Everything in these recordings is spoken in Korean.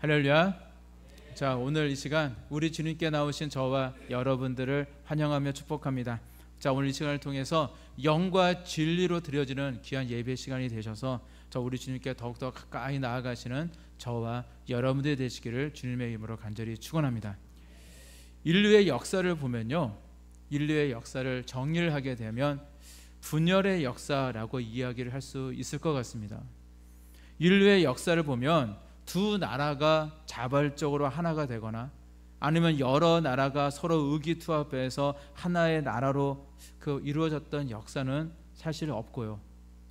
할렐루야. 자, 오늘 이 시간 우리 주님께 나오신 저와 여러분들을 환영하며 축복합니다. 자, 오늘 이 시간을 통해서 영과 진리로 드려지는 귀한 예배 시간이 되셔서 우리 주님께 더욱더 가까이 나아가시는 저와 여러분들이 되시기를 주님의 이름으로 간절히 축원합니다. 인류의 역사를 보면요, 인류의 역사를 정리를 하게 되면 분열의 역사라고 이야기를 할 수 있을 것 같습니다. 인류의 역사를 보면 두 나라가 자발적으로 하나가 되거나 아니면 여러 나라가 서로 의기투합해서 하나의 나라로 이루어졌던 역사는 사실 없고요,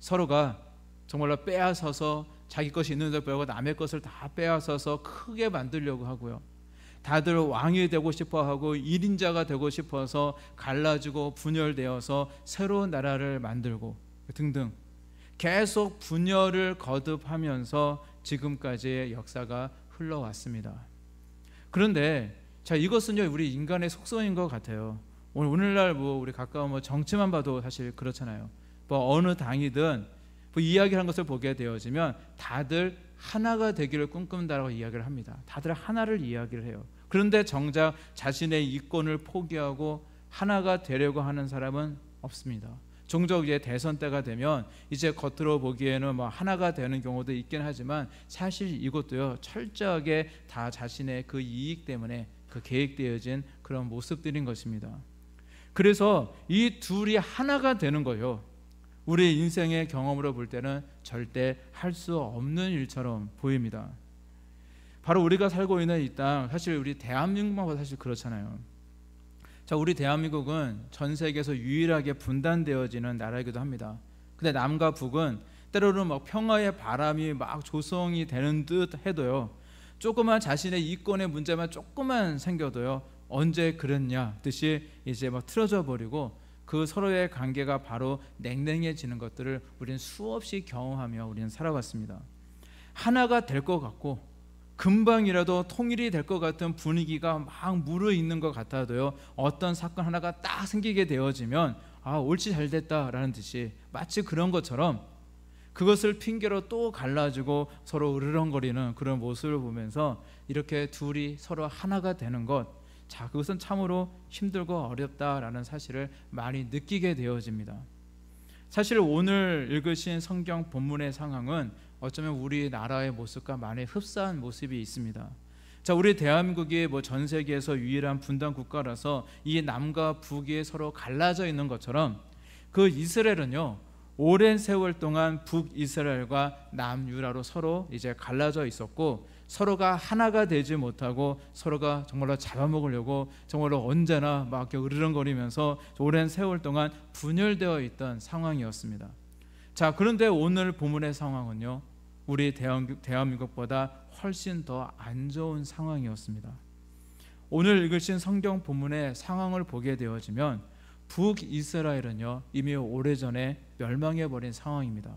서로가 정말로 빼앗아서 자기 것이 있는 줄 빼고 남의 것을 다 빼앗아서 크게 만들려고 하고요, 다들 왕이 되고 싶어하고 1인자가 되고 싶어서 갈라지고 분열되어서 새로운 나라를 만들고 등등 계속 분열을 거듭하면서 지금까지의 역사가 흘러왔습니다. 그런데 이것은요, 우리 인간의 속성인 것 같아요. 오늘날 우리 가까운 정치만 봐도 사실 그렇잖아요. 어느 당이든 이야기를 한 것을 보게 되어지면 다들 하나가 되기를 꿈꾼다라고 이야기를 합니다. 다들 하나를 이야기를 해요. 그런데 정작 자신의 이권을 포기하고 하나가 되려고 하는 사람은 없습니다. 종종 이제 대선 때가 되면 이제 겉으로 보기에는 하나가 되는 경우도 있긴 하지만 사실 이것도요, 철저하게 다 자신의 그 이익 때문에 계획되어진 그런 모습들인 것입니다. 그래서 이 둘이 하나가 되는 거요, 우리 인생의 경험으로 볼 때는 절대 할 수 없는 일처럼 보입니다. 바로 우리가 살고 있는 이 땅, 사실 우리 대한민국만 봐도 사실 그렇잖아요. 우리 대한민국은 전 세계에서 유일하게 분단되어지는 나라이기도 합니다. 근데 남과 북은 때로는 평화의 바람이 조성이 되는 듯 해도요, 조그만 자신의 이권의 문제만 조금만 생겨도요, 언제 그랬냐 듯이 이제 틀어져 버리고 그 서로의 관계가 바로 냉랭해지는 것들을 우리는 수없이 경험하며 우리는 살아왔습니다. 하나가 될 것 같고 금방이라도 통일이 될 것 같은 분위기가 무르익는 것 같아도요, 어떤 사건 하나가 딱 생기게 되어지면 옳지 잘됐다라는 듯이 마치 그런 것처럼 그것을 핑계로 또 갈라지고 서로 으르렁거리는 그런 모습을 보면서 이렇게 둘이 서로 하나가 되는 것, 그것은 참으로 힘들고 어렵다라는 사실을 많이 느끼게 되어집니다. 사실 오늘 읽으신 성경 본문의 상황은 어쩌면 우리나라의 모습과 많이 흡사한 모습이 있습니다. 우리 대한민국이 전 세계에서 유일한 분단 국가라서 이 남과 북이 서로 갈라져 있는 것처럼 그 이스라엘은요, 오랜 세월 동안 북이스라엘과 남유다로 서로 이제 갈라져 있었고 서로가 하나가 되지 못하고 서로가 정말로 잡아먹으려고 정말로 언제나 이렇게 으르렁거리면서 오랜 세월 동안 분열되어 있던 상황이었습니다. 그런데 오늘 본문의 상황은요, 우리 대한민국보다 훨씬 더 안 좋은 상황이었습니다. 오늘 읽으신 성경 본문의 상황을 보게 되어지면 북이스라엘은요, 이미 오래전에 멸망해버린 상황입니다.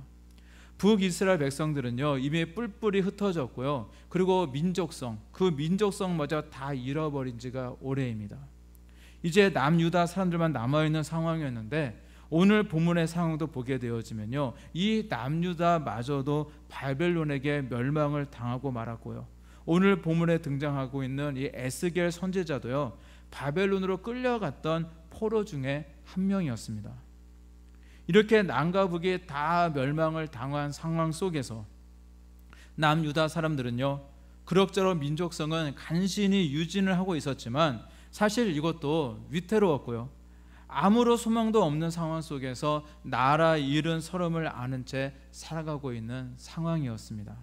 북이스라엘 백성들은요, 이미 뿔뿔이 흩어졌고요, 그리고 그 민족성마저 다 잃어버린 지가 오래입니다. 이제 남유다 사람들만 남아있는 상황이었는데 오늘 본문의 상황도 보게 되어지면요, 이 남유다마저도 바벨론에게 멸망을 당하고 말았고요, 오늘 본문에 등장하고 있는 이 에스겔 선지자도요, 바벨론으로 끌려갔던 포로 중에 한 명이었습니다. 이렇게 남과 북이 다 멸망을 당한 상황 속에서 남유다 사람들은요, 그럭저럭 민족성은 간신히 유지를 하고 있었지만 사실 이것도 위태로웠고요, 아무런 소망도 없는 상황 속에서 나라 잃은 서름을 아는 채 살아가고 있는 상황이었습니다.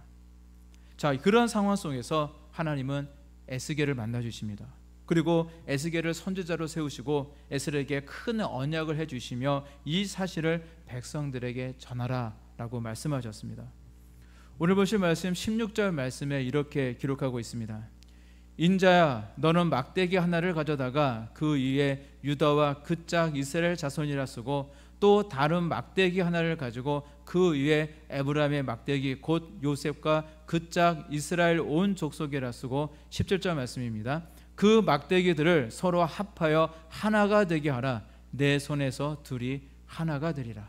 그런 상황 속에서 하나님은 에스겔을 만나 주십니다. 그리고 에스겔을 선지자로 세우시고 에스겔에게 큰 언약을 해주시며 이 사실을 백성들에게 전하라 라고 말씀하셨습니다. 오늘 보실 말씀 16절 말씀에 이렇게 기록하고 있습니다. 인자야, 너는 막대기 하나를 가져다가 그 위에 유다와 그 짝 이스라엘 자손이라 쓰고 또 다른 막대기 하나를 가지고 그 위에 에브라임의 막대기 곧 요셉과 그 짝 이스라엘 온 족속이라 쓰고 17절 말씀입니다. 그 막대기들을 서로 합하여 하나가 되게 하라. 내 손에서 둘이 하나가 되리라.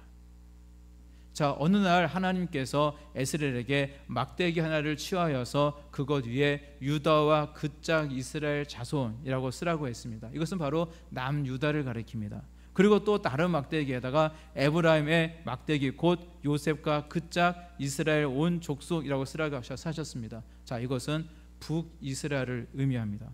자, 어느 날 하나님께서 에스겔에게 막대기 하나를 취하여서 그것 위에 유다와 그짝 이스라엘 자손이라고 쓰라고 했습니다. 이것은 바로 남유다를 가리킵니다. 그리고 또 다른 막대기에다가 에브라임의 막대기 곧 요셉과 그짝 이스라엘 온 족속이라고 쓰라고 하셨습니다. 자, 이것은 북이스라엘을 의미합니다.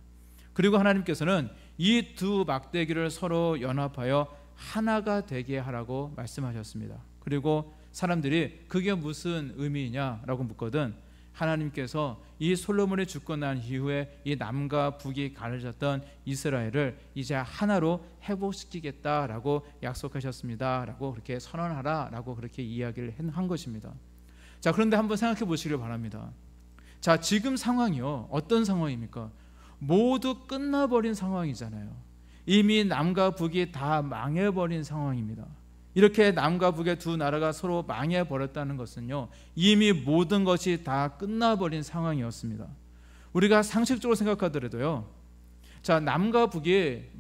그리고 하나님께서는 이 두 막대기를 서로 연합하여 하나가 되게 하라고 말씀하셨습니다. 그리고 사람들이 그게 무슨 의미냐라고 묻거든 하나님께서 이 솔로몬이 죽고 난 이후에 이 남과 북이 갈라졌던 이스라엘을 이제 하나로 회복시키겠다라고 약속하셨습니다 라고 그렇게 선언하라 라고 그렇게 이야기를 한 것입니다. 자, 그런데 한번 생각해 보시길 바랍니다. 자, 지금 상황이요, 어떤 상황입니까? 모두 끝나버린 상황이잖아요. 이미 남과 북이 다 망해버린 상황입니다. 이렇게 남과 북의 두 나라가 서로 망해버렸다는 것은요, 이미 모든 것이 다 끝나버린 상황이었습니다. 우리가 상식적으로 생각하더라도요, 자, 남과 북이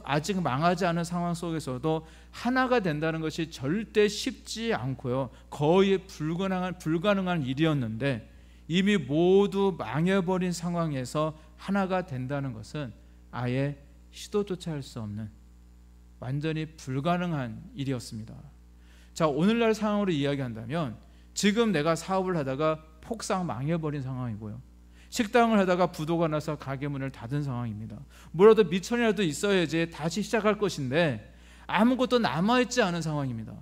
아직 망하지 않은 상황 속에서도 하나가 된다는 것이 절대 쉽지 않고요, 거의 불가능한 일이었는데 이미 모두 망해버린 상황에서 하나가 된다는 것은 아예 시도조차 할 수 없는 완전히 불가능한 일이었습니다. 자, 오늘날 상황으로 이야기한다면 지금 내가 사업을 하다가 폭삭 망해버린 상황이고요, 식당을 하다가 부도가 나서 가게 문을 닫은 상황입니다. 뭐라도 미천이라도 있어야지 다시 시작할 것인데 아무것도 남아있지 않은 상황입니다.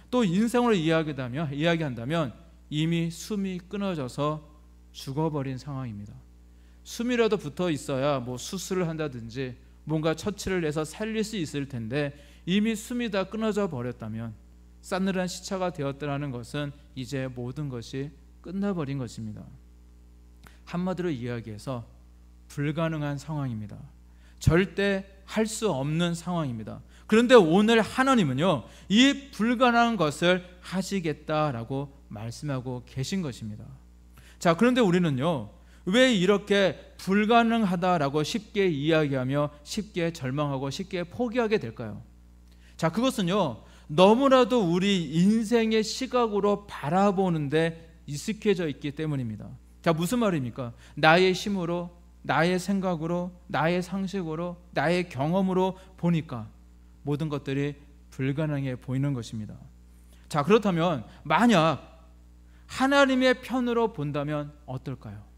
또 인생으로 이야기한다면 이미 숨이 끊어져서 죽어버린 상황입니다. 숨이라도 붙어 있어야 뭐 수술을 한다든지 뭔가 처치를 내서 살릴 수 있을 텐데 이미 숨이 다 끊어져 버렸다면, 싸늘한 시차가 되었다는 것은 이제 모든 것이 끝나버린 것입니다. 한마디로 이야기해서 불가능한 상황입니다. 절대 할 수 없는 상황입니다. 그런데 오늘 하나님은요, 이 불가능한 것을 하시겠다라고 말씀하고 계신 것입니다. 자, 그런데 우리는요, 왜 이렇게 불가능하다라고 쉽게 이야기하며 쉽게 절망하고 쉽게 포기하게 될까요? 자, 그것은요, 너무나도 우리 인생의 시각으로 바라보는데 익숙해져 있기 때문입니다. 자, 무슨 말입니까? 나의 힘으로, 나의 생각으로, 나의 상식으로, 나의 경험으로 보니까 모든 것들이 불가능해 보이는 것입니다. 자, 그렇다면 만약 하나님의 편으로 본다면 어떨까요?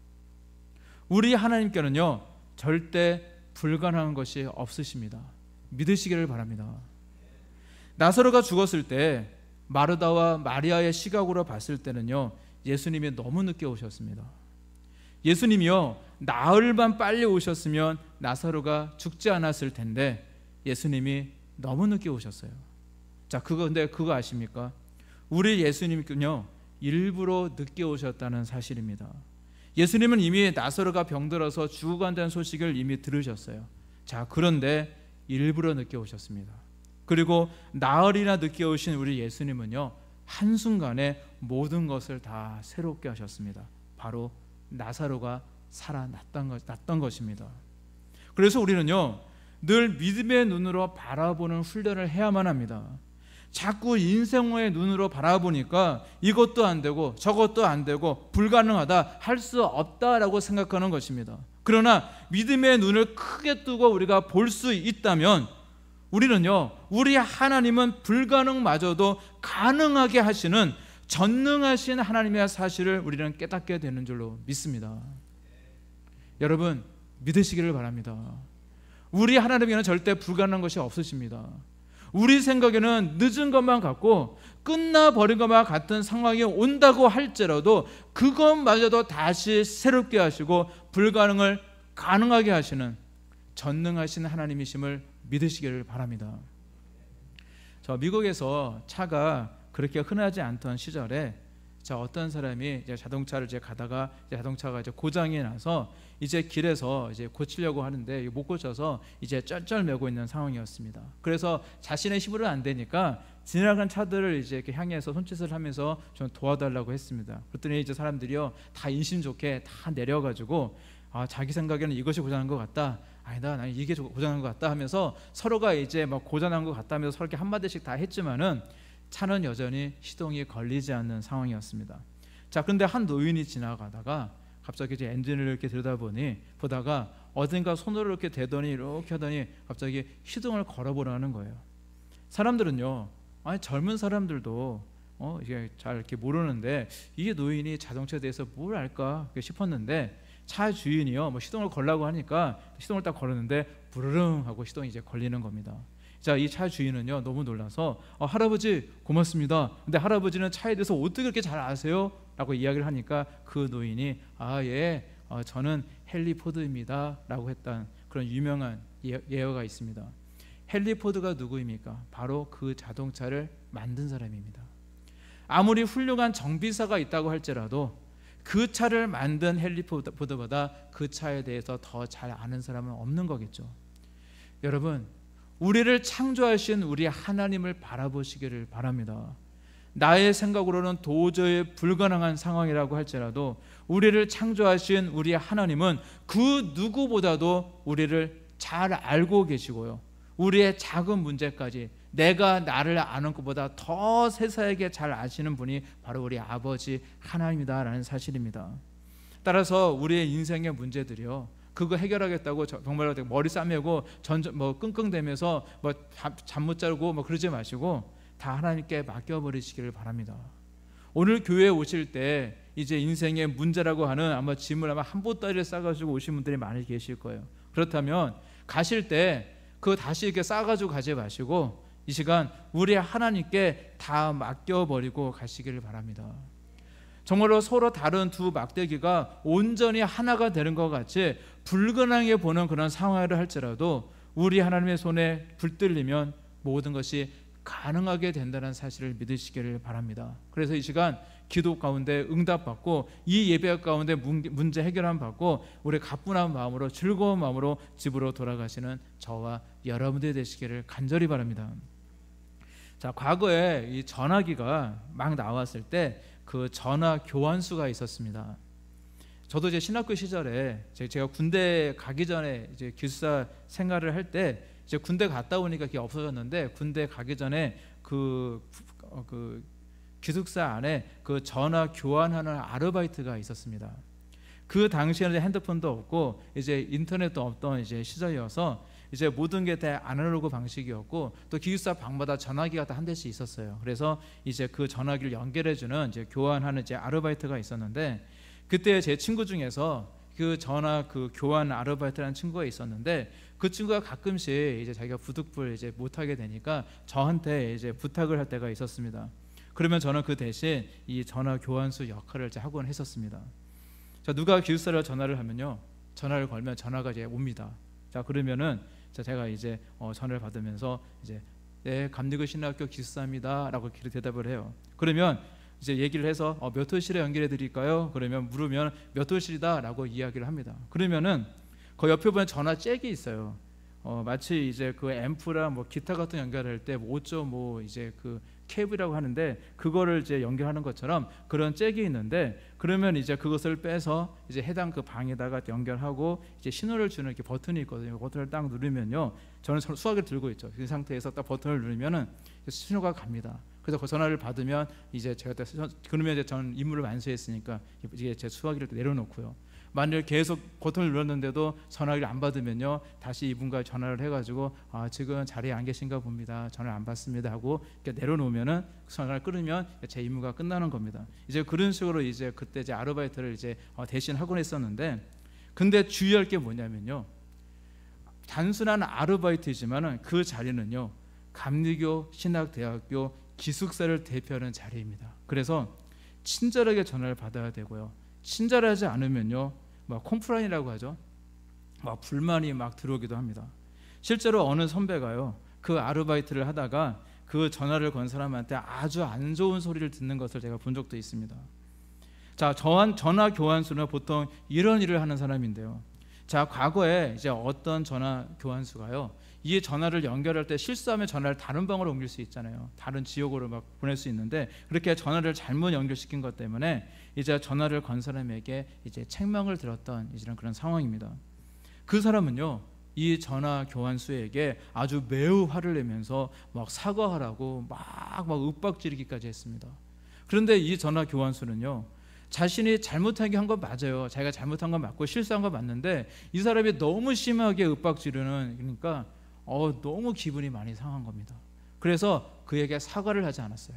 우리 하나님께는요, 절대 불가능한 것이 없으십니다. 믿으시기를 바랍니다. 나사로가 죽었을 때 마르다와 마리아의 시각으로 봤을 때는요, 예수님이 너무 늦게 오셨습니다. 예수님이요, 나흘만 빨리 오셨으면 나사로가 죽지 않았을 텐데 예수님이 너무 늦게 오셨어요. 자, 근데 그거 아십니까? 우리 예수님은요, 일부러 늦게 오셨다는 사실입니다. 예수님은 이미 나사로가 병들어서 죽어간다는 소식을 이미 들으셨어요. 자, 그런데 일부러 늦게 오셨습니다. 그리고 나흘이나 늦게 오신 우리 예수님은요, 한순간에 모든 것을 다 새롭게 하셨습니다. 바로 나사로가 살아났던 것입니다. 그래서 우리는요, 늘 믿음의 눈으로 바라보는 훈련을 해야만 합니다. 자꾸 인생의 눈으로 바라보니까 이것도 안 되고 저것도 안 되고 불가능하다, 할 수 없다라고 생각하는 것입니다. 그러나 믿음의 눈을 크게 뜨고 우리가 볼 수 있다면 우리는요, 우리 하나님은 불가능마저도 가능하게 하시는 전능하신 하나님의 사실을 우리는 깨닫게 되는 줄로 믿습니다. 여러분, 믿으시기를 바랍니다. 우리 하나님에게는 절대 불가능한 것이 없으십니다. 우리 생각에는 늦은 것만 같고 끝나버린 것만 같은 상황이 온다고 할지라도 그것마저도 다시 새롭게 하시고 불가능을 가능하게 하시는 전능하신 하나님이심을 믿으시기를 바랍니다. 저 미국에서 차가 그렇게 흔하지 않던 시절에 어떤 사람이 이제 자동차를 가다가 자동차가 고장이 나서 이제 길에서 고치려고 하는데 못 고쳐서 이제 쩔쩔매고 있는 상황이었습니다. 그래서 자신의 힘으로는 안 되니까 지나간 차들을 이렇게 향해서 손짓을 하면서 좀 도와달라고 했습니다. 그랬더니 이제 사람들이요, 다 인심 좋게 다 내려가지고 자기 생각에는 이것이 고장난 것 같다, 아니다, 난 이게 고장난 것 같다 하면서 서로가 이제 막 고장난 것 같다 하면서 서로 이렇게 한마디씩 다 했지만은 차는 여전히 시동이 걸리지 않는 상황이었습니다. 자, 그런데 한 노인이 지나가다가 갑자기 이제 엔진을 이렇게 보다가 어딘가 손으로 이렇게 대더니 이렇게 하더니 갑자기 시동을 걸어보라는 거예요. 사람들은요, 아니 젊은 사람들도 이게 잘 이렇게 모르는데 이 노인이 자동차에 대해서 뭘 알까 싶었는데 차 주인이요, 뭐 시동을 걸라고 하니까 시동을 딱 걸었는데 부르릉 하고 시동이 이제 걸리는 겁니다. 자, 이 차 주인은요 너무 놀라서 할아버지 고맙습니다. 근데 할아버지는 차에 대해서 어떻게 그렇게 잘 아세요? 라고 이야기를 하니까 그 노인이 예, 저는 헨리 포드입니다 라고 했던 그런 유명한 예어가 있습니다. 헨리 포드가 누구입니까? 바로 그 자동차를 만든 사람입니다. 아무리 훌륭한 정비사가 있다고 할지라도 그 차를 만든 헨리 포드보다 그 차에 대해서 더 잘 아는 사람은 없는 거겠죠. 여러분, 우리를 창조하신 우리 하나님을 바라보시기를 바랍니다. 나의 생각으로는 도저히 불가능한 상황이라고 할지라도 우리를 창조하신 우리 하나님은 그 누구보다도 우리를 잘 알고 계시고요, 우리의 작은 문제까지 내가 나를 아는 것보다 더 세세하게 잘 아시는 분이 바로 우리 아버지 하나님이다라는 사실입니다. 따라서 우리의 인생의 문제들이요, 그거 해결하겠다고 정말로 머리 싸매고 끙끙대면서 잠 못 자고 그러지 마시고 다 하나님께 맡겨버리시기를 바랍니다. 오늘 교회에 오실 때 이제 인생의 문제라고 하는 아마 짐을 한 보따리를 싸가지고 오신 분들이 많이 계실 거예요. 그렇다면 가실 때 그거 다시 이렇게 싸가지고 가지 마시고 이 시간 우리 하나님께 다 맡겨버리고 가시기를 바랍니다. 정말로 서로 다른 두 막대기가 온전히 하나가 되는 것 같이 불가능해 보는 그런 상황을 할지라도 우리 하나님의 손에 불들리면 모든 것이 가능하게 된다는 사실을 믿으시기를 바랍니다. 그래서 이 시간 기도 가운데 응답받고 이 예배 가운데 문제 해결함 받고 우리 가뿐한 마음으로 즐거운 마음으로 집으로 돌아가시는 저와 여러분들이 되시기를 간절히 바랍니다. 자, 과거에 이 전화기가 막 나왔을 때 그 전화 교환수가 있었습니다. 저도 이제 신학교 시절에 제가 군대 가기 전에 이제 기숙사 생활을 할 때 이제 군대 갔다 오니까 그게 없어졌는데 군대 가기 전에 그 기숙사 안에 그 전화 교환하는 아르바이트가 있었습니다. 그 당시에는 핸드폰도 없고 이제 인터넷도 없던 이제 시절이어서 이제 모든 게 다 아날로그 방식이었고 또 기숙사 방마다 전화기가 다 한 대씩 있었어요. 그래서 이제 그 전화기를 연결해주는 이제 교환하는 이제 아르바이트가 있었는데 그때 제 친구 중에서 그 전화 그 교환 아르바이트라는 친구가 있었는데 그 친구가 가끔씩 이제 자기가 부득불 이제 못하게 되니까 저한테 이제 부탁을 할 때가 있었습니다. 그러면 저는 그 대신 이 전화 교환수 역할을 이제 하곤 했었습니다. 자, 누가 기숙사를 전화를 하면요, 전화를 걸면 전화가 이제 옵니다. 자, 그러면은 제가 이제 전화를 받으면서 이제 네, 감리교 신학교 기숙사입니다라고 이렇게 대답을 해요. 그러면 이제 얘기를 해서 몇 호실에 연결해 드릴까요? 그러면 물으면 몇 호실이다라고 이야기를 합니다. 그러면은 그 옆에 보면 전화 잭이 있어요. 마치 이제 그 앰프랑 뭐 기타 같은 연결할 때 5.5 이제 그 케이블이라고 하는데 그거를 이제 연결하는 것처럼 그런 잭이 있는데 그러면 이제 그것을 빼서 이제 해당 그 방에다가 연결하고 이제 신호를 주는 이렇게 버튼이 있거든요. 버튼을 딱 누르면요, 저는 수화기를 들고 있죠. 그 상태에서 딱 버튼을 누르면은 신호가 갑니다. 그래서 그 전화를 받으면 이제 제가 그러면 이제 저는 임무를 완수했으니까 이제 제 수화기를 내려놓고요. 만일 계속 버튼을 눌렀는데도 전화기를 안 받으면요, 다시 이분과 전화를 해가지고 지금 자리에 안 계신가 봅니다. 전화를 안 받습니다 하고 이렇게 내려놓으면은 전화를 끊으면 제 임무가 끝나는 겁니다. 이제 그런 식으로 이제 그때 이제 아르바이트를 이제 대신 하곤 했었는데, 근데 주의할 게 뭐냐면요, 단순한 아르바이트이지만은 그 자리는요, 감리교 신학대학교 기숙사를 대표하는 자리입니다. 그래서 친절하게 전화를 받아야 되고요. 친절하지 않으면요, 막 컴플레인이라고 하죠. 막 불만이 막 들어오기도 합니다. 실제로 어느 선배가요, 그 아르바이트를 하다가 그 전화를 건 사람한테 아주 안 좋은 소리를 듣는 것을 제가 본 적도 있습니다. 자, 전화 교환수는 보통 이런 일을 하는 사람인데요. 자, 과거에 이제 어떤 전화 교환수가요, 이 전화를 연결할 때 실수하면 전화를 다른 방으로 옮길 수 있잖아요. 다른 지역으로 막 보낼 수 있는데 그렇게 전화를 잘못 연결시킨 것 때문에 이제 전화를 건 사람에게 이제 책망을 들었던 이런 그런 상황입니다. 그 사람은요, 이 전화 교환수에게 아주 매우 화를 내면서 막 사과하라고 막 윽박지르기까지 했습니다. 그런데 이 전화 교환수는요, 자신이 잘못한 게 한 건 맞아요. 자기가 잘못한 건 맞고 실수한 건 맞는데 이 사람이 너무 심하게 윽박지르는, 그러니까 너무 기분이 많이 상한 겁니다. 그래서 그에게 사과를 하지 않았어요.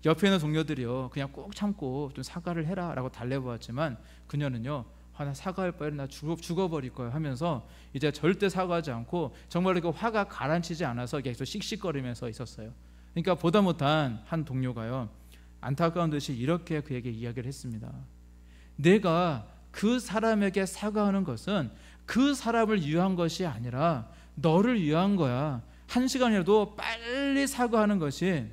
옆에 있는 동료들이요, 그냥 꼭 참고 좀 사과를 해라 라고 달래보았지만 그녀는요, 나 사과할 바에는 나 죽어버릴 거야 하면서 이제 절대 사과하지 않고 정말 그 화가 가라앉히지 않아서 계속 씩씩거리면서 있었어요. 그러니까 보다 못한 한 동료가요, 안타까운 듯이 이렇게 그에게 이야기를 했습니다. 내가 그 사람에게 사과하는 것은 그 사람을 위한 것이 아니라 너를 위한 거야. 한 시간이라도 빨리 사과하는 것이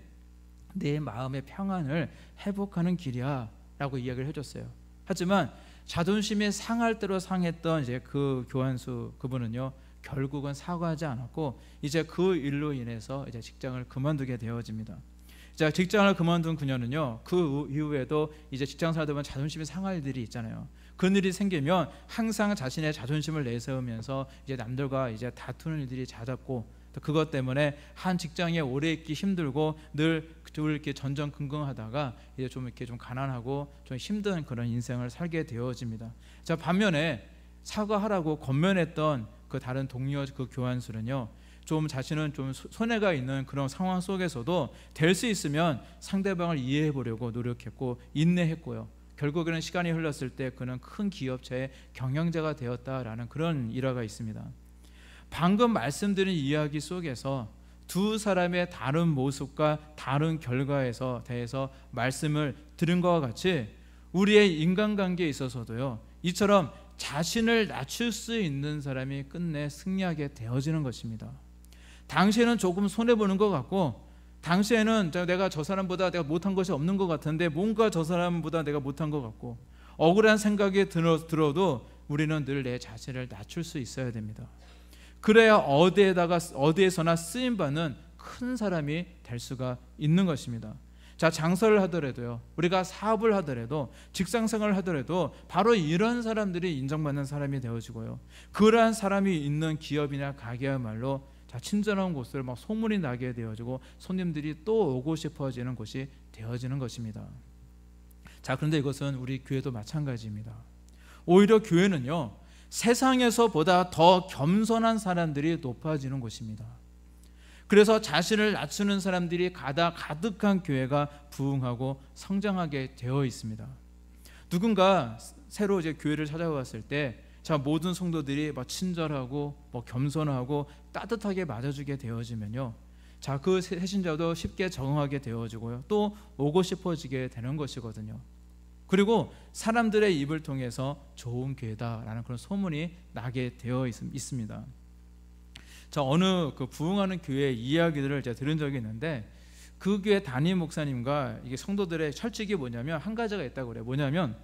내 마음의 평안을 회복하는 길이야 라고 이야기를 해줬어요. 하지만 자존심이 상할 대로 상했던 이제 그 교환수 그분은요, 결국은 사과하지 않았고 이제 그 일로 인해서 이제 직장을 그만두게 되어집니다. 자, 직장을 그만둔 그녀는요, 그 이후에도 이제 직장 살다 보면 자존심이 상할 일이 있잖아요. 그 일이 생기면 항상 자신의 자존심을 내세우면서 이제 남들과 이제 다투는 일들이 잦았고, 또 그것 때문에 한 직장에 오래 있기 힘들고 늘 이렇게 전전긍긍하다가 이제 좀 이렇게 좀 가난하고 좀 힘든 그런 인생을 살게 되어집니다. 자, 반면에 사과하라고 권면했던 그 다른 동료 그 교환수는요, 좀 자신은 좀 손해가 있는 그런 상황 속에서도 될 수 있으면 상대방을 이해해 보려고 노력했고 인내했고요. 결국에는 시간이 흘렀을 때 그는 큰 기업체의 경영자가 되었다라는 그런 일화가 있습니다. 방금 말씀드린 이야기 속에서 두 사람의 다른 모습과 다른 결과에서 대해서 말씀을 들은 것과 같이 우리의 인간관계에 있어서도요, 이처럼 자신을 낮출 수 있는 사람이 끝내 승리하게 되어지는 것입니다. 당시에는 조금 손해보는 것 같고, 당시에는 내가 저 사람보다 내가 못한 것이 없는 것 같은데 뭔가 저 사람보다 내가 못한 것 같고 억울한 생각이 들어도 우리는 늘 내 자신을 낮출 수 있어야 됩니다. 그래야 어디에서나 쓰임받는 큰 사람이 될 수가 있는 것입니다. 자, 장사를 하더라도요, 우리가 사업을 하더라도 직장생활을 하더라도 바로 이런 사람들이 인정받는 사람이 되어지고요, 그러한 사람이 있는 기업이나 가게야말로 친절한 곳을 막 소문이 나게 되어지고 손님들이 또 오고 싶어지는 곳이 되어지는 것입니다. 자, 그런데 이것은 우리 교회도 마찬가지입니다. 오히려 교회는요, 세상에서보다 더 겸손한 사람들이 높아지는 곳입니다. 그래서 자신을 낮추는 사람들이 가득한 교회가 부흥하고 성장하게 되어 있습니다. 누군가 새로 이제 교회를 찾아왔을 때 모든 성도들이 친절하고 겸손하고 따뜻하게 맞아주게 되어지면요, 그 새신자도 쉽게 적응하게 되어지고요, 또 오고 싶어지게 되는 것이거든요. 그리고 사람들의 입을 통해서 좋은 교회다라는 그런 소문이 나게 되어 있습니다. 어느 그 부흥하는 교회 이야기들을 제가 들은 적이 있는데, 그 교회 담임 목사님과 이게 성도들의 철칙이 뭐냐면 한 가지가 있다고 그래요. 뭐냐면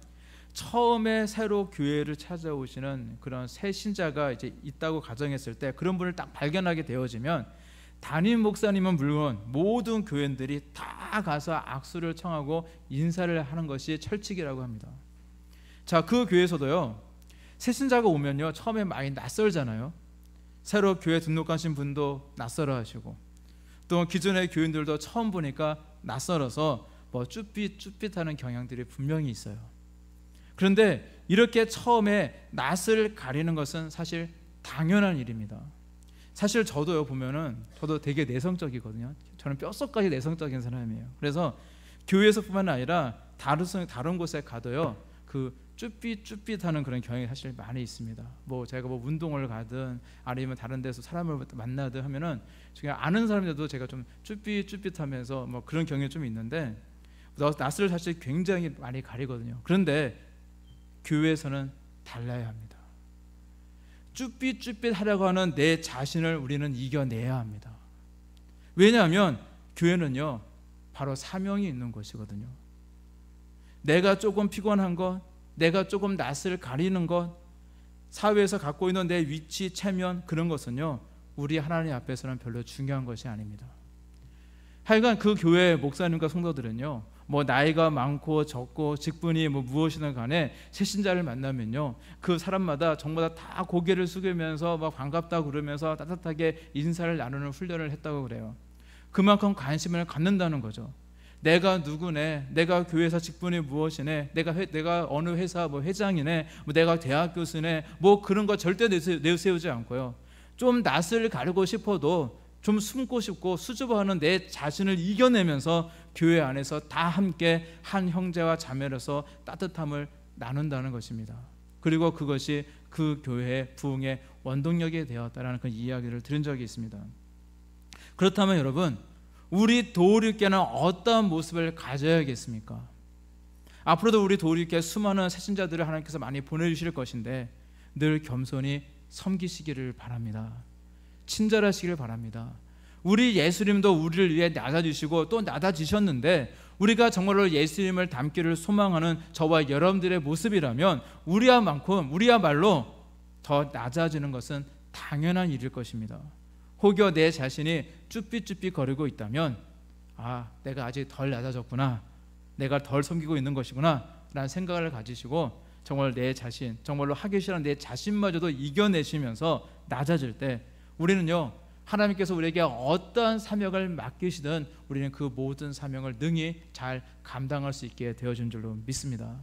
처음에 새로 교회를 찾아오시는 그런 새 신자가 이제 있다고 가정했을 때 그런 분을 딱 발견하게 되어지면 담임 목사님은 물론 모든 교인들이 다 가서 악수를 청하고 인사를 하는 것이 철칙이라고 합니다. 자, 그 교회에서도요, 새 신자가 오면요, 처음에 많이 낯설잖아요. 새로 교회 등록하신 분도 낯설어 하시고, 또 기존의 교인들도 처음 보니까 낯설어서 쭈삣쭈삣하는 경향들이 분명히 있어요. 그런데 이렇게 처음에 낯을 가리는 것은 사실 당연한 일입니다. 사실 저도요, 보면은 저도 되게 내성적이거든요. 저는 뼛속까지 내성적인 사람이에요. 그래서 교회에서뿐만 아니라 다른 곳에 가도요, 그 쭈삣쭈삣하는 그런 경향이 사실 많이 있습니다. 제가 운동을 가든 아니면 다른 데서 사람을 만나든 하면은 제가 아는 사람들도 제가 좀 쭈삣쭈삣하면서 그런 경향이 좀 있는데, 낯을 사실 굉장히 많이 가리거든요. 그런데 교회에서는 달라야 합니다. 쭈삣쭈삣하려고 하는 내 자신을 우리는 이겨내야 합니다. 왜냐하면 교회는요, 바로 사명이 있는 것이거든요. 내가 조금 피곤한 것, 내가 조금 낯을 가리는 것, 사회에서 갖고 있는 내 위치, 체면, 그런 것은요, 우리 하나님 앞에서는 별로 중요한 것이 아닙니다. 하여간 그 교회 목사님과 성도들은요, 뭐 나이가 많고 적고 직분이 뭐 무엇이든 간에 새신자를 만나면요, 그 사람마다 정말 다 고개를 숙이면서 막 반갑다 그러면서 따뜻하게 인사를 나누는 훈련을 했다고 그래요. 그만큼 관심을 갖는다는 거죠. 내가 누구네, 내가 교회에서 직분이 무엇이네, 내가 어느 회사 뭐 회장이네, 뭐 내가 대학 교수네, 뭐 그런 거 절대 내세우지 않고요, 좀 낯을 가리고 싶어도 좀 숨고 싶고 수줍어하는 내 자신을 이겨내면서 교회 안에서 다 함께 한 형제와 자매로서 따뜻함을 나눈다는 것입니다. 그리고 그것이 그 교회의 부흥의 원동력이 되었다는 그 이야기를 들은 적이 있습니다. 그렇다면 여러분, 우리 도우리교회는 어떠한 모습을 가져야겠습니까? 앞으로도 우리 도우리교회 수많은 새신자들을 하나님께서 많이 보내주실 것인데 늘 겸손히 섬기시기를 바랍니다. 친절하시기를 바랍니다. 우리 예수님도 우리를 위해 낮아지시고 또 낮아지셨는데, 우리가 정말로 예수님을 닮기를 소망하는 저와 여러분들의 모습이라면 우리야말로 더 낮아지는 것은 당연한 일일 것입니다. 혹여 내 자신이 쭈삣쭈삣 거리고 있다면, 내가 아직 덜 낮아졌구나, 내가 덜 섬기고 있는 것이구나 라는 생각을 가지시고 정말 내 자신, 정말로 하기 싫은 내 자신마저도 이겨내시면서 낮아질 때 우리는요, 하나님께서 우리에게 어떠한 사명을 맡기시든 우리는 그 모든 사명을 능히 잘 감당할 수 있게 되어준 줄로 믿습니다.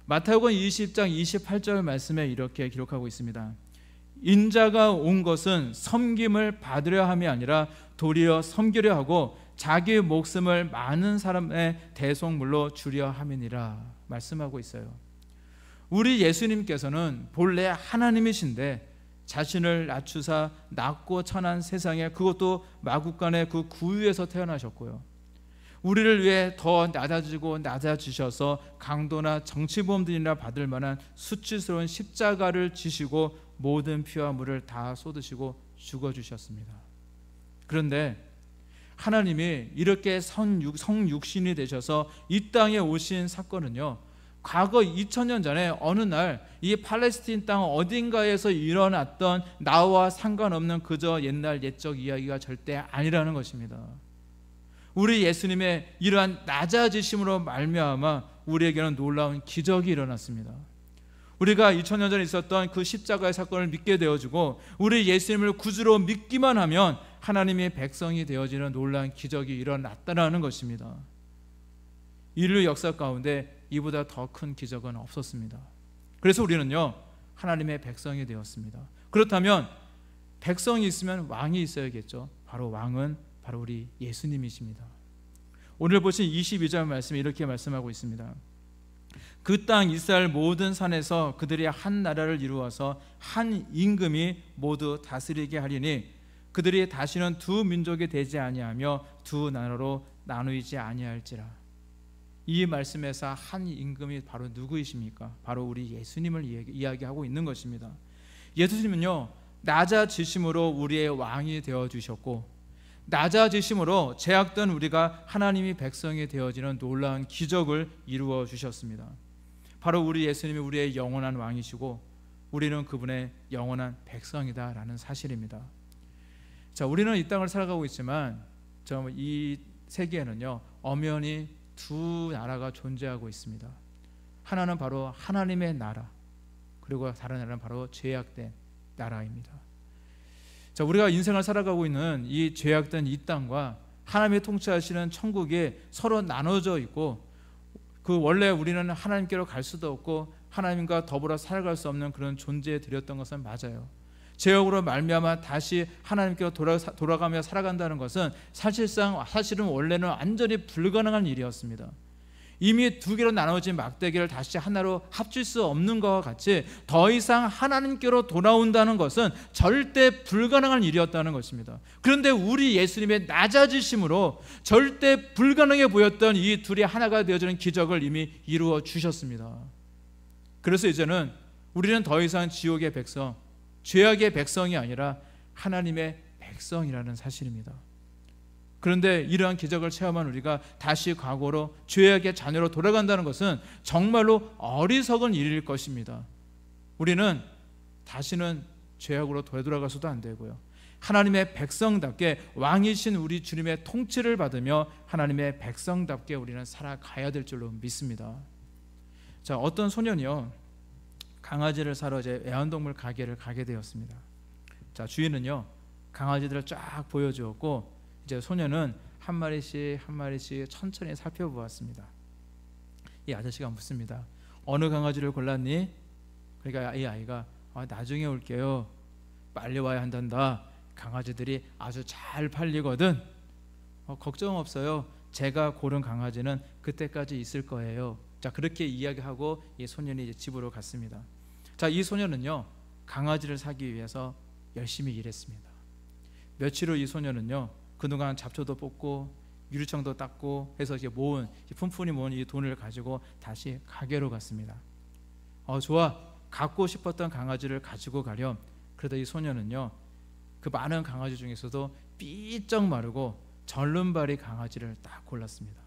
마태복음 20장 28절 말씀에 이렇게 기록하고 있습니다. 인자가 온 것은 섬김을 받으려 함이 아니라 도리어 섬기려 하고 자기 목숨을 많은 사람의 대속물로 주려 함이니라 말씀하고 있어요. 우리 예수님께서는 본래 하나님이신데 자신을 낮추사 낮고 천한 세상에, 그것도 마국간의 그 구유에서 태어나셨고요, 우리를 위해 더 낮아지셔서 강도나 정치범들이나 받을 만한 수치스러운 십자가를 지시고 모든 피와 물을 다 쏟으시고 죽어주셨습니다. 그런데 하나님이 이렇게 성육신이 되셔서 이 땅에 오신 사건은요, 과거 2000년 전에 어느 날 이 팔레스틴 땅 어딘가에서 일어났던 나와 상관없는 그저 옛날 옛적 이야기가 절대 아니라는 것입니다. 우리 예수님의 이러한 낮아지심으로 말미암아 우리에게는 놀라운 기적이 일어났습니다. 우리가 2000년 전에 있었던 그 십자가의 사건을 믿게 되어지고 우리 예수님을 구주로 믿기만 하면 하나님의 백성이 되어지는 놀라운 기적이 일어났다는 것입니다. 인류 역사 가운데 이보다 더 큰 기적은 없었습니다. 그래서 우리는요, 하나님의 백성이 되었습니다. 그렇다면 백성이 있으면 왕이 있어야겠죠. 왕은 바로 우리 예수님이십니다. 오늘 보신 22절 말씀에 이렇게 말씀하고 있습니다. 그 땅 이스라엘 모든 산에서 그들이 한 나라를 이루어서 한 임금이 모두 다스리게 하리니 그들이 다시는 두 민족이 되지 아니하며 두 나라로 나누이지 아니할지라. 이 말씀에서 한 임금이 바로 누구이십니까? 바로 우리 예수님을 이야기하고 있는 것입니다. 예수님은요, 낮아지심으로 우리의 왕이 되어주셨고, 낮아지심으로 죄악된 우리가 하나님이 백성이 되어지는 놀라운 기적을 이루어 주셨습니다. 바로 우리 예수님이 우리의 영원한 왕이시고 우리는 그분의 영원한 백성이다라는 사실입니다. 자, 우리는 이 땅을 살아가고 있지만 이 세계에는요, 엄연히 두 나라가 존재하고 있습니다. 하나는 바로 하나님의 나라, 그리고 다른 나라는 바로 죄악된 나라입니다. 자, 우리가 인생을 살아가고 있는 이 죄악된 이 땅과 하나님이 통치하시는 천국이 서로 나눠져 있고, 그 원래 우리는 하나님께로 갈 수도 없고 하나님과 더불어 살아갈 수 없는 그런 존재에 드렸던 것은 맞아요. 죄악으로 말미암아 다시 하나님께로 돌아가며 살아간다는 것은 사실은 원래는 완전히 불가능한 일이었습니다. 이미 두 개로 나눠진 막대기를 다시 하나로 합칠 수 없는 것과 같이 더 이상 하나님께로 돌아온다는 것은 절대 불가능한 일이었다는 것입니다. 그런데 우리 예수님의 낮아지심으로 절대 불가능해 보였던 이 둘이 하나가 되어지는 기적을 이미 이루어 주셨습니다. 그래서 이제는 우리는 더 이상 지옥의 백성, 죄악의 백성이 아니라 하나님의 백성이라는 사실입니다. 그런데 이러한 기적을 체험한 우리가 다시 과거로 죄악의 자녀로 돌아간다는 것은 정말로 어리석은 일일 것입니다. 우리는 다시는 죄악으로 되돌아가서도 안 되고요, 하나님의 백성답게 왕이신 우리 주님의 통치를 받으며 하나님의 백성답게 우리는 살아가야 될 줄로 믿습니다. 자, 어떤 소년이요 강아지를 사러 이제 애완동물 가게를 가게 되었습니다. 자, 주인은요 강아지들을 쫙 보여주었고 이제 소년은 한 마리씩 천천히 살펴보았습니다. 이 아저씨가 묻습니다. 어느 강아지를 골랐니? 그러니까 이 아이가 나중에 올게요. 빨리 와야 한단다. 강아지들이 아주 잘 팔리거든. 걱정 없어요. 제가 고른 강아지는 그때까지 있을 거예요. 자, 그렇게 이야기하고 이 소년이 이제 집으로 갔습니다. 자, 이 소년은요 강아지를 사기 위해서 열심히 일했습니다. 며칠 후 이 소년은요 그동안 잡초도 뽑고 유리창도 닦고 해서 이제 모은 푼푼히 모은 이 돈을 가지고 다시 가게로 갔습니다. 좋아, 갖고 싶었던 강아지를 가지고 가렴. 그러다 이 소년은요 그 많은 강아지 중에서도 삐쩍 마르고 절름발이 강아지를 딱 골랐습니다.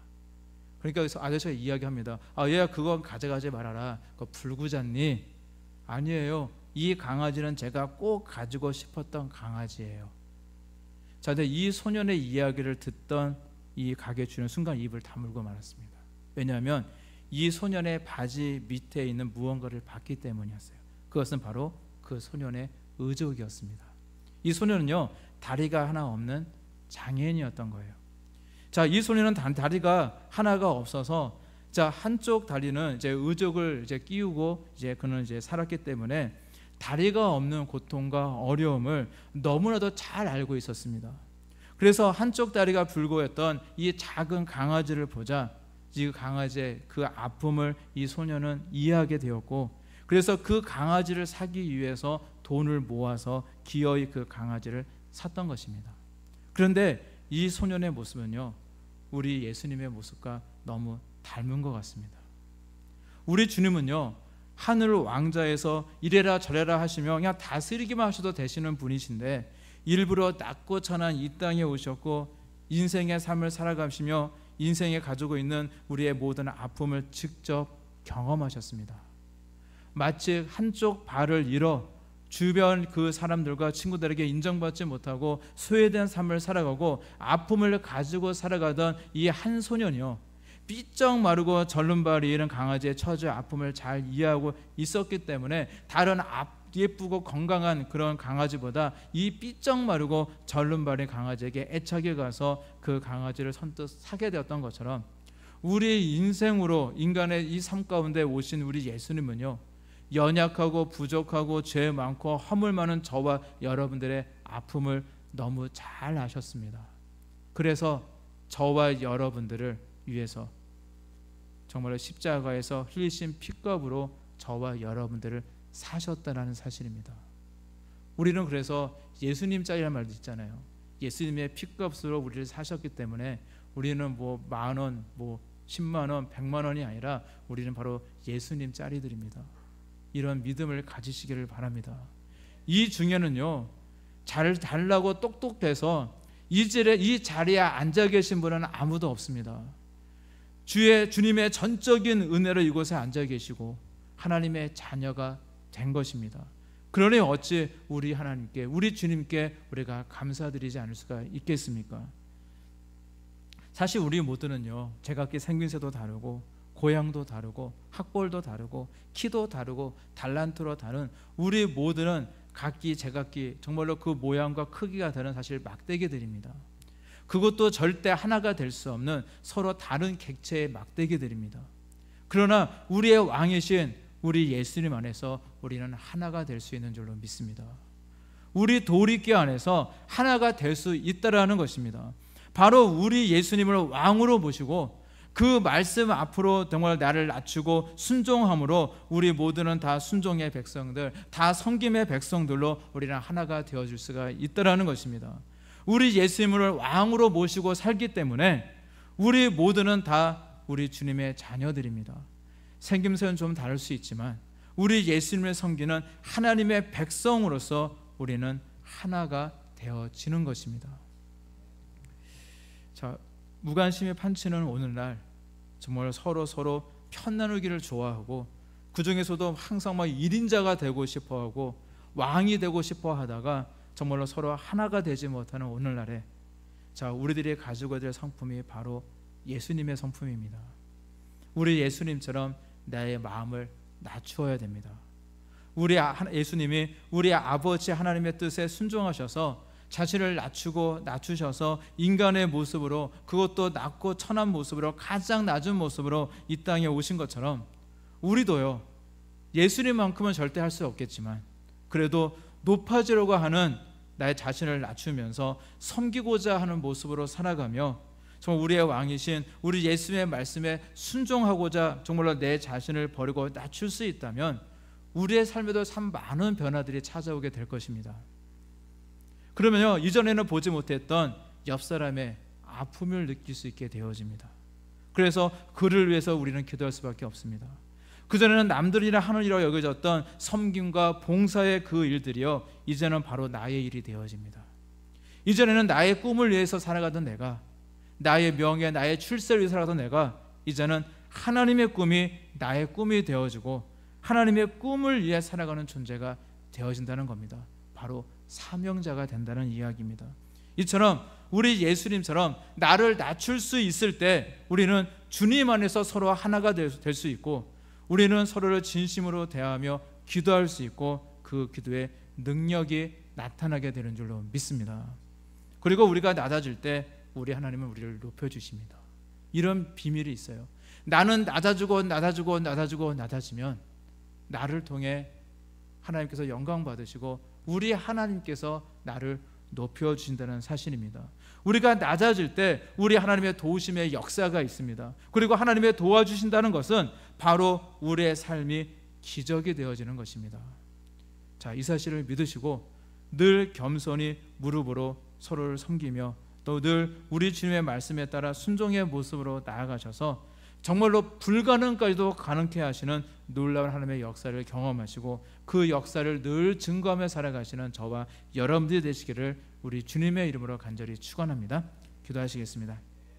그러니까 여기서 아저씨가 이야기합니다. 얘야 그거 가져가지 말아라. 그거 불구잖니? 아니에요. 이 강아지는 제가 꼭 가지고 싶었던 강아지예요. 자, 근데 이 소년의 이야기를 듣던 이 가게 주인은 순간 입을 다물고 말았습니다. 왜냐하면 이 소년의 바지 밑에 있는 무언가를 봤기 때문이었어요. 그것은 바로 그 소년의 의족이었습니다. 이 소년은요 다리가 하나 없는 장애인이었던 거예요. 자, 이 소년은 다리가 하나가 없어서 자 한쪽 다리는 이제 의족을 이제 끼우고 이제 그는 이제 살았기 때문에 다리가 없는 고통과 어려움을 너무나도 잘 알고 있었습니다. 그래서 한쪽 다리가 불구했던 이 작은 강아지를 보자 이 강아지의 그 아픔을 이 소년은 이해하게 되었고 그래서 그 강아지를 사기 위해서 돈을 모아서 기어이 그 강아지를 샀던 것입니다. 그런데 이 소년의 모습은요 우리 예수님의 모습과 너무 닮은 것 같습니다. 우리 주님은요 하늘 왕자에서 이래라 저래라 하시며 그냥 다스리기만 하셔도 되시는 분이신데 일부러 낮고 천한 이 땅에 오셨고 인생의 삶을 살아가시며 인생에 가지고 있는 우리의 모든 아픔을 직접 경험하셨습니다. 마치 한쪽 발을 잃어 주변 그 사람들과 친구들에게 인정받지 못하고 소외된 삶을 살아가고 아픔을 가지고 살아가던 이 한 소년이요 삐쩍 마르고 절름발이 이런 강아지의 처지의 아픔을 잘 이해하고 있었기 때문에 다른 예쁘고 건강한 그런 강아지보다 이 삐쩍 마르고 절름발인 강아지에게 애착이 가서 그 강아지를 선뜻 사게 되었던 것처럼 우리 인생으로 인간의 이 삶 가운데 오신 우리 예수님은요 연약하고 부족하고 죄 많고 허물 많은 저와 여러분들의 아픔을 너무 잘 아셨습니다. 그래서 저와 여러분들을 위해서 정말로 십자가에서 흘리신 피값으로 저와 여러분들을 사셨다라는 사실입니다. 우리는 그래서 예수님 짤이라는 말도 있잖아요. 예수님의 피값으로 우리를 사셨기 때문에 우리는 뭐 10,000원, 뭐 100,000원, 100,000원이 아니라 우리는 바로 예수님 짤이들입니다. 이런 믿음을 가지시기를 바랍니다. 이 중에는요 잘 달라고 똑똑해서 이 자리에 앉아 계신 분은 아무도 없습니다. 주님의 전적인 은혜로 이곳에 앉아 계시고 하나님의 자녀가 된 것입니다. 그러니 어찌 우리 하나님께 우리 주님께 우리가 감사드리지 않을 수가 있겠습니까? 사실 우리 모두는요 제각기 생김새도 다르고 고향도 다르고 학벌도 다르고 키도 다르고 달란트로 다른 우리 모두는 각기 제각기 정말로 그 모양과 크기가 다른 사실 막대기들입니다. 그것도 절대 하나가 될 수 없는 서로 다른 객체의 막대기들입니다. 그러나 우리의 왕이신 우리 예수님 안에서 우리는 하나가 될 수 있는 줄로 믿습니다. 우리 도리끼 안에서 하나가 될 수 있다라는 것입니다. 바로 우리 예수님을 왕으로 모시고 그 말씀 앞으로 정말 나를 낮추고 순종함으로 우리 모두는 다 순종의 백성들, 다 섬김의 백성들로 우리는 하나가 되어줄 수가 있다라는 것입니다. 우리 예수님을 왕으로 모시고 살기 때문에 우리 모두는 다 우리 주님의 자녀들입니다. 생김새는 좀 다를 수 있지만 우리 예수님을 섬기는 하나님의 백성으로서 우리는 하나가 되어지는 것입니다. 자, 무관심이 판치는 오늘날 정말 서로 편 나누기를 좋아하고 그 중에서도 항상 막 1인자가 되고 싶어하고 왕이 되고 싶어하다가 정말로 서로 하나가 되지 못하는 오늘날에 자, 우리들이 가지고 될 성품이 바로 예수님의 성품입니다. 우리 예수님처럼 나의 마음을 낮추어야 됩니다. 우리 예수님이 우리 아버지 하나님의 뜻에 순종하셔서 자신을 낮추셔서 인간의 모습으로, 그것도 낮고 천한 모습으로, 가장 낮은 모습으로 이 땅에 오신 것처럼 우리도요, 예수님만큼은 절대 할 수 없겠지만 그래도 높아지려고 하는 나의 자신을 낮추면서 섬기고자 하는 모습으로 살아가며 정말 우리의 왕이신 우리 예수님의 말씀에 순종하고자 정말로 내 자신을 버리고 낮출 수 있다면 우리의 삶에도 참 많은 변화들이 찾아오게 될 것입니다. 그러면요, 이전에는 보지 못했던 옆 사람의 아픔을 느낄 수 있게 되어집니다. 그래서 그를 위해서 우리는 기도할 수밖에 없습니다. 그전에는 남들이나 하는 일이라고 여겨졌던 섬김과 봉사의 그 일들이요, 이제는 바로 나의 일이 되어집니다. 이전에는 나의 꿈을 위해서 살아가던 내가, 나의 명예, 나의 출세를 위해서 살아가던 내가 이제는 하나님의 꿈이 나의 꿈이 되어지고 하나님의 꿈을 위해 살아가는 존재가 되어진다는 겁니다. 바로 사명자가 된다는 이야기입니다. 이처럼 우리 예수님처럼 나를 낮출 수 있을 때 우리는 주님 안에서 서로 하나가 될 수 있고, 우리는 서로를 진심으로 대하며 기도할 수 있고 그 기도에 능력이 나타나게 되는 줄로 믿습니다. 그리고 우리가 낮아질 때 우리 하나님은 우리를 높여주십니다. 이런 비밀이 있어요. 나는 낮아지면 나를 통해 하나님께서 영광 받으시고 우리 하나님께서 나를 높여주신다는 사실입니다. 우리가 낮아질 때 우리 하나님의 도우심의 역사가 있습니다. 그리고 하나님의 도와주신다는 것은 바로 우리의 삶이 기적이 되어지는 것입니다. 자, 이 사실을 믿으시고 늘 겸손히 무릎으로 서로를 섬기며 또 늘 우리 주님의 말씀에 따라 순종의 모습으로 나아가셔서 정말로 불가능까지도 가능케 하시는 놀라운 하나님의 역사를 경험하시고 그 역사를 늘 증거하며 살아가시는 저와 여러분들이 되시기를 우리 주님의 이름으로 간절히 축원합니다. 기도하시겠습니다.